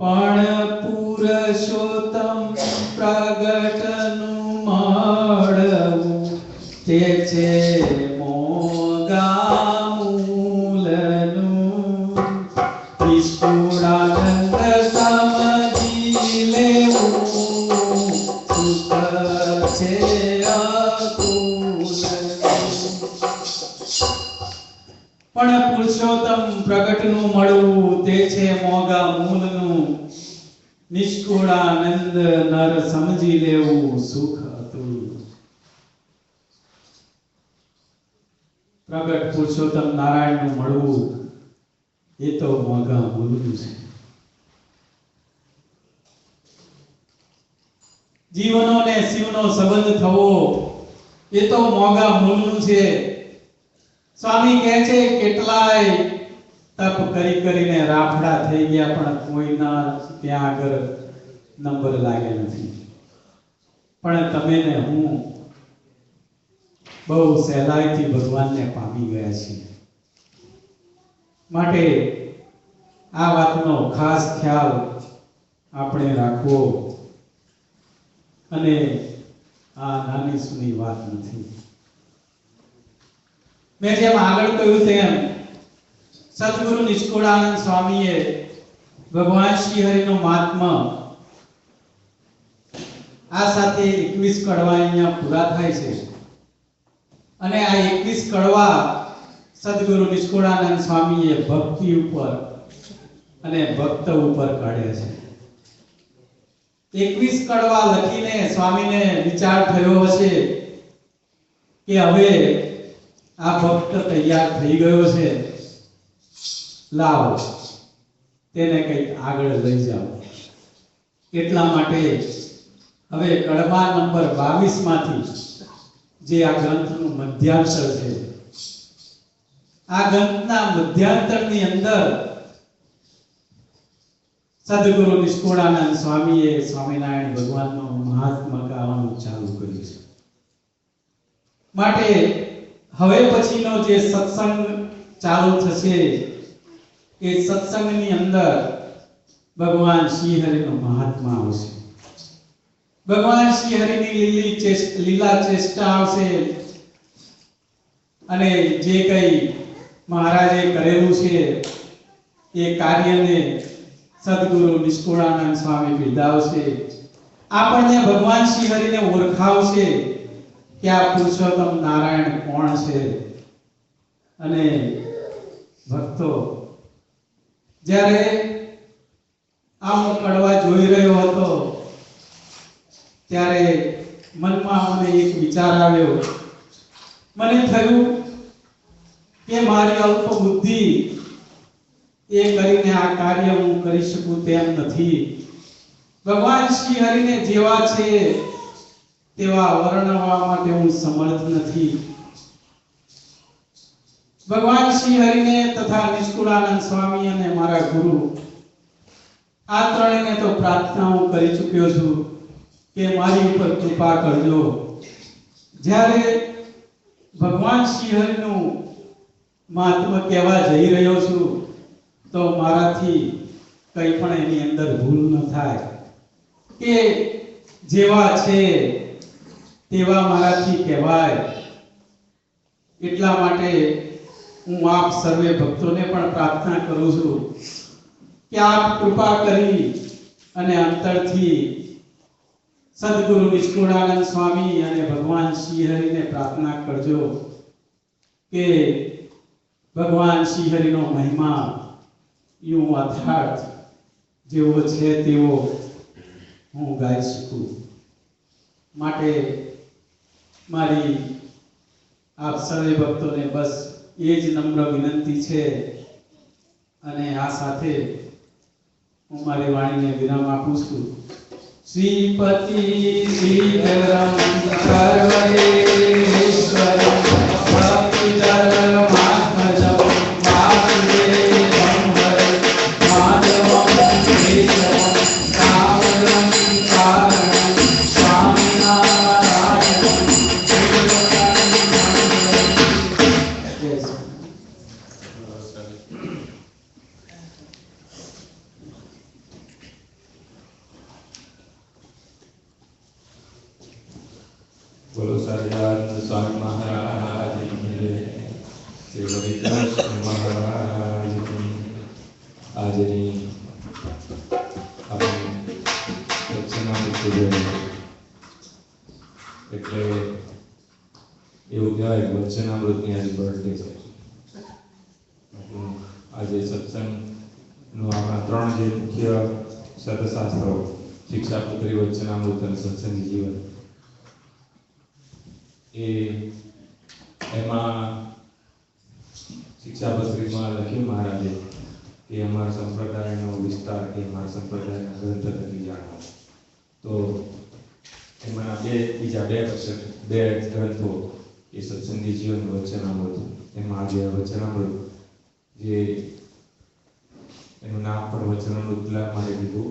પણ પુરુષોત્તમ પ્રગટનું મળવું તે છે મોંઘા મૂલનું. નિષ્કુળાનંદ સમજી લેવું સુખ છે પણ પુરુષોત્તમ પ્રગટનું મળવું તે છે મોંઘા મૂલનું. નિષ્કુળાનંદ નર સમજી લેવું સુખ અતુલ. પ્રગટ પુરુષોત્તમ નારાયણનું મળવું એ તો મોંઘા મૂલનું છે. જીવનો ને શિવનો સંબંધ થવો એ તો મોંઘા મૂલનું છે. સ્વામી કહે છે કેટલાય તપ કરી કરીને રાફડા થઈ ગયા પણ કોઈના ત્યાં આગળ નંબર લાગે નથી. પણ તમે ને હું બહુ સહેલાઈથી ભગવાનને પામી ગયા છીએ. માટે આ વાતનો ખાસ ખ્યાલ આપણે રાખવો. અને આ નાની સૂની વાત નથી. મેં જેમ આગળ કહ્યું તેમ સદગુરુ નિષ્કુળાનંદ સ્વામીએ ભગવાન શ્રી હરિનો મહાત્મા આ સાથે 21 કડવા અહીંયા પૂરા થાય છે. અને આ 21 કડવા સદગુરુ નિષ્કુળાનંદ સ્વામીએ ભક્તિ ઉપર અને ભક્ત ઉપર કાઢ્યા છે. 21 કડવા લખીને સ્વામીને વિચાર થયો હશે કે હવે આ ભક્ત તૈયાર થઈ ગયો છે, લાવો તેને કંઈક આગળ લઈ જાઓ. એટલા માટે હવે કડવા નંબર 22 માંથી જે આ ગ્રંથનું મધ્યાંતર છે, આ ગ્રંથના મધ્યાંતરની અંદર સદગુરુ નિષ્કુળાનંદ સ્વામીએ સ્વામિનારાયણ ભગવાનનો મહાત્મા ગાવાનું ચાલુ કર્યું છે. માટે હવે પછીનો જે સત્સંગ ચાલુ થશે એ સત્સંગની અંદર ભગવાન શ્રી હરિનો મહાત્મા આવશે. ભગવાન શ્રી હરિની લીલા ચેષ્ટા આવશે. અને જે કંઈ મહારાજે કરેલું છે એ કાર્યને સદગુરુ નિષ્કુળાનંદ સ્વામી બિરદાવશે. આપણને ભગવાન શ્રી હરિને ઓળખાવશે કે આ પુરુષોત્તમ નારાયણ કોણ છે. અને ભક્તો, જ્યારે આ હું કડવા જોઈ રહ્યો હતો ત્યારે મનમાં મને એક વિચાર આવ્યો. મને થયું કે મારી અલ્પ બુદ્ધિ એ કરીને આ કાર્ય હું કરી શકું તેમ નથી. ભગવાન શ્રી હરિને જેવા છે તેવા વર્ણવવા માટે હું સમર્થ નથી. ભગવાન શ્રી હરિને તથા નિષ્કુળાનંદ સ્વામી અને મારા ગુરુ આ ત્રણેયને તો પ્રાર્થના હું કરી ચૂક્યો છું કે મારી ઉપર કૃપા કરજો. જ્યારે ભગવાન શ્રી હરિનું મહાત્મા કહેવા જઈ રહ્યો છું તો મારાથી કંઈ પણ એની અંદર ભૂલ ન થાય, કે જેવા છે તેવા મારાથી કહેવાય. એટલા માટે હું આપ સર્વે ભક્તોને પણ પ્રાર્થના કરું છું કે આપ કૃપા કરી અને અંતરથી સદગુરુ નિષ્કુળાનંદ સ્વામી અને ભગવાન શ્રી હરિને પ્રાર્થના કરજો કે ભગવાન શ્રી હરિનો મહિમા યું અથાર્થ જેવો છે તેવો હું ગાઈ શકું. માટે મારી આપ સર્વે ભક્તોને બસ એ જ નમ્ર વિનંતી છે. અને આ સાથે હું મારી વાણીને વિરામ આપું છું. શ્રીપતિ શ્રીધરમ સર્વેશ્વરમ ભક્તિધર્માત્મજમ વાસુદેવમ હરે માધવમ કેશવમ કામદમ કારણમ સ્વામિનારાયણમ. બોલો સહજાનંદ સ્વામી મહારાજ કી જય. શ્રી રવિદાસ મહારાજની આજની આપણી દક્ષિણામૃત પૂજન એટલે એવું કહેવાય કે વચનામૃતની આજે બર્થડે છે. આજે સત્સંગનું આપણા 3 જે મુખ્ય સતશાસ્ત્રો શિક્ષાપત્રી, વચનામૃત અને સત્સંગી જીવન, એમાં શિક્ષાપત્રીમાં લખ્યું મહારાજે કે અમારા સંપ્રદાયનો વિસ્તાર કે અમારા સંપ્રદાયના ગ્રંથ થકી જાણો. તો એમાંના બીજા બે ગ્રંથો એ સત્સંગી જીવન, વચનામૃત. એમાં આજે વચનામૃત, જે એનું નામ પણ વચનામૃત એટલા માટે દીધું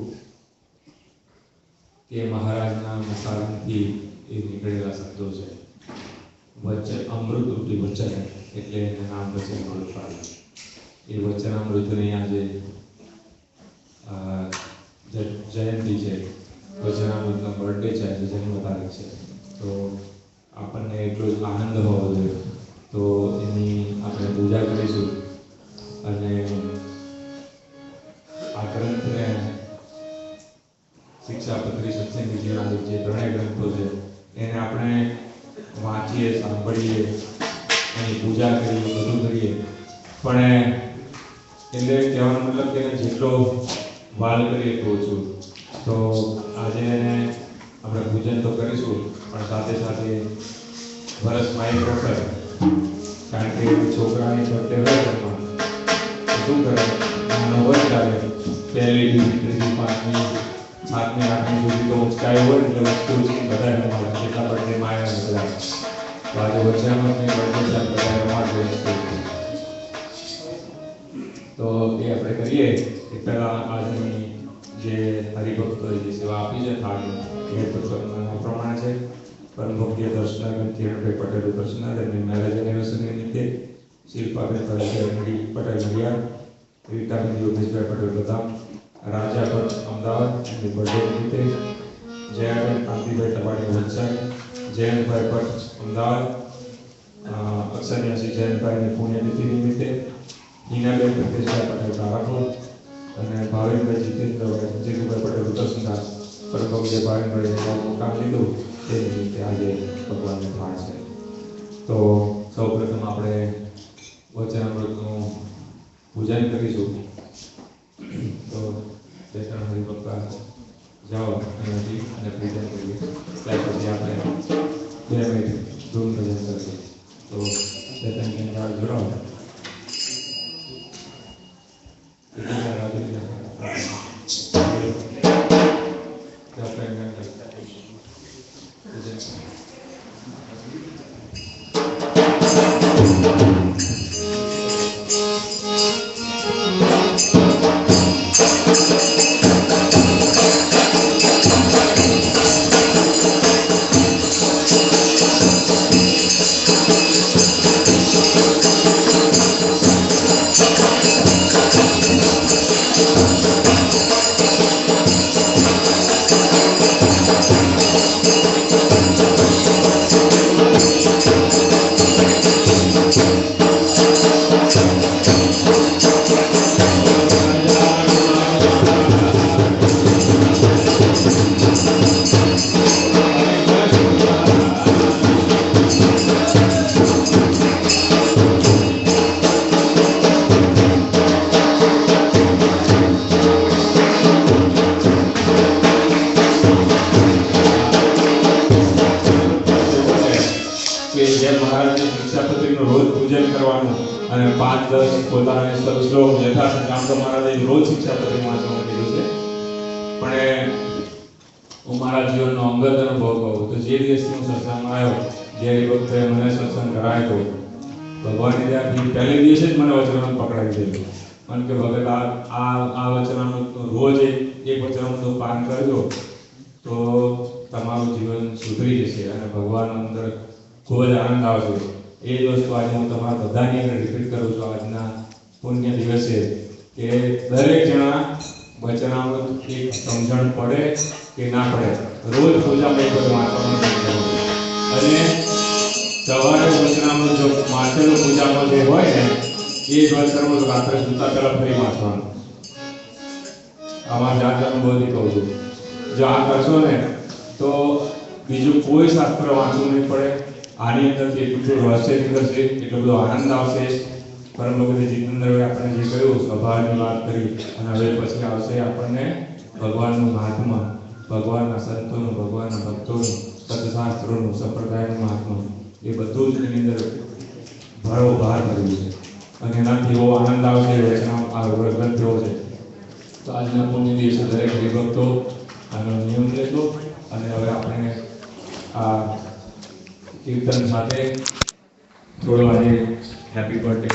કે મહારાજના મુખારથી એ નીકળેલા શબ્દો છે. વચન અમૃત રૂપી વચન, એટલે એનું નામ વચનામૃત પાડ્યું. એ વચનામૃતની આજે જયંતિ છે, વચનામૃતનો બર્થડે છે, આજે જન્મ તારીખ છે. તો આપણને એટલો જ આનંદ હોવો જોઈએ. તો એની આપણે પૂજા કરીશું અને આ ગ્રંથને શિક્ષાપત્રી, સત્સંગી જીવન, જે 3 ગ્રંથો છે એને આપણે વાંચીએ, સાંભળીએ, એની પૂજા કરીએ, બધું કરીએ. પણ એટલે કહેવાનો મતલબ કે જેટલો વાલ કરીએ એટલું ઓછું. તો આજે આપણે પૂજન તો કરીશું, પણ સાથે સાથે વર્ષમાં 1 વખત, કારણ કે છોકરાની બર્થડે હોય ઘરમાં, શું કરે, નાનો વર્ષ ચાલે, 1લી, 2જી, 3જી, 5મી, 7મી, 8મી સુધી તો ઉચકાયો હોય, એટલે વસ્તુ બધા રમાડે. કેટલા બર્થડે માં આવ્યા બધા. તો આજે વચનામૃતની બર્થડે છે, બધા રમાડે. તો એ આપણે કરીએ એ પહેલાં આજની જે હરિભક્તોએ જે સેવા આપી છે થાળની, એ પ્રમાણે છે. પરમ ભક્તિય દર્શનાબેન કિરણભાઈ પટેલ દર્શનાર, એમની મેરેજ એનિવર્સરી નિમિત્તે શિલ્પાબેન પટેલ નડિયાદ, રીટાબેન યોગેશભાઈ પટેલ બદામ, રાજા ભટ્ટ અમદાવાદ, એમની બર્થડે નિમિત્તે, જયાબેન કાંતિભાઈ તવાડી વલસાડ, જયંતભાઈ ભટ્ટ અમદાવાદ, અક્ષરયાસી જયંતભાઈની પુણ્યતિથિ નિમિત્તે, હિનાબેન પ્રદેશભાઈ પટેલ કારાપુર અને ભાવિનભાઈ જીતુભાઈ પટેલ ઉત્તરસંઘા. પરમ જે ભાવિનભાઈ કામ લીધું તે નિમિત્તે આજે ભગવાનને થાળ છે. તો સૌપ્રથમ આપણે વચનામૃતનું પૂજન કરીશું. તો 2-3 હરિભક્તો જાઓ અહીંયાથી અને પૂજન કરીએ. ત્યાર પછી આપણે 2 મિનિટ ધૂન ભજન કરીએ. તો 2-3 મિનિટ જોડાઓ. અને 5-10 પોતાના શ્લોક યથાશક્તિ, આમ તો મહારાજે રોજ શિક્ષાપત્રી વાંચવાનું કીધું છે, પણ હું મારા જીવનનો અંગત અનુભવ કહું તો જે દિવસથી હું સત્સંગમાં આવ્યો, જે વખતે મને સત્સંગ કરાયો, ભગવાનની દયાથી પહેલે દિવસે જ મને વચનામૃત પકડાવી દીધું. મને કે ભગત આ વચનામૃતનું રોજ એક વચનામૃતનું પાન કરજો તો તમારું જીવન સુધરી જશે અને ભગવાન અંદર ખૂબ જ આનંદ આવશે. એ જ વસ્તુ આજે હું તમારા બધાની આગળ રિપીટ કરું છું આજના પુણ્ય દિવસે, કે દરેક જણા વચનામૃત એક સમજણ પડે કે ના પડે, રોજ પૂજામાં એક બધું વાંચવાનું. અને સવારે વચનામૃત જો વાંચેલું પૂજામાં જે હોય ને એ જ વચનામૃત રાત્રે સૂતા પહેલા ફરી વાંચવાનું. આમાં જાત જાતનું બધી કહું છું. જો આ કરશો ને તો બીજું કોઈ શાસ્ત્ર વાંચવું નહીં પડે. આની અંદર એટલું બધું રહસ્ય નીકળશે, એટલો બધો આનંદ આવશે. પરમ ભગત જીતેન્દ્રભાઈ આપણને જે કહ્યું સ્વભાવની વાત કરી, અને હવે પછી આવશે આપણને ભગવાનનું મહાત્મા, ભગવાનના સંતોનું, ભગવાનના ભક્તોનું, સત્શાસ્ત્રોનું, સંપ્રદાયનું મહાત્મા. એ બધું જ એની અંદર ભરોભાર કર્યું છે અને એનાથી એવો આનંદ આવશે. આ ગ્રંથ એવો છે. તો આજના પુણ્ય દિવસે દરેક હરિભક્તો આનો નિયમ લેતો અને હવે આપણે આ કીર્તન સાથે થોડો આજે હેપી બર્થડે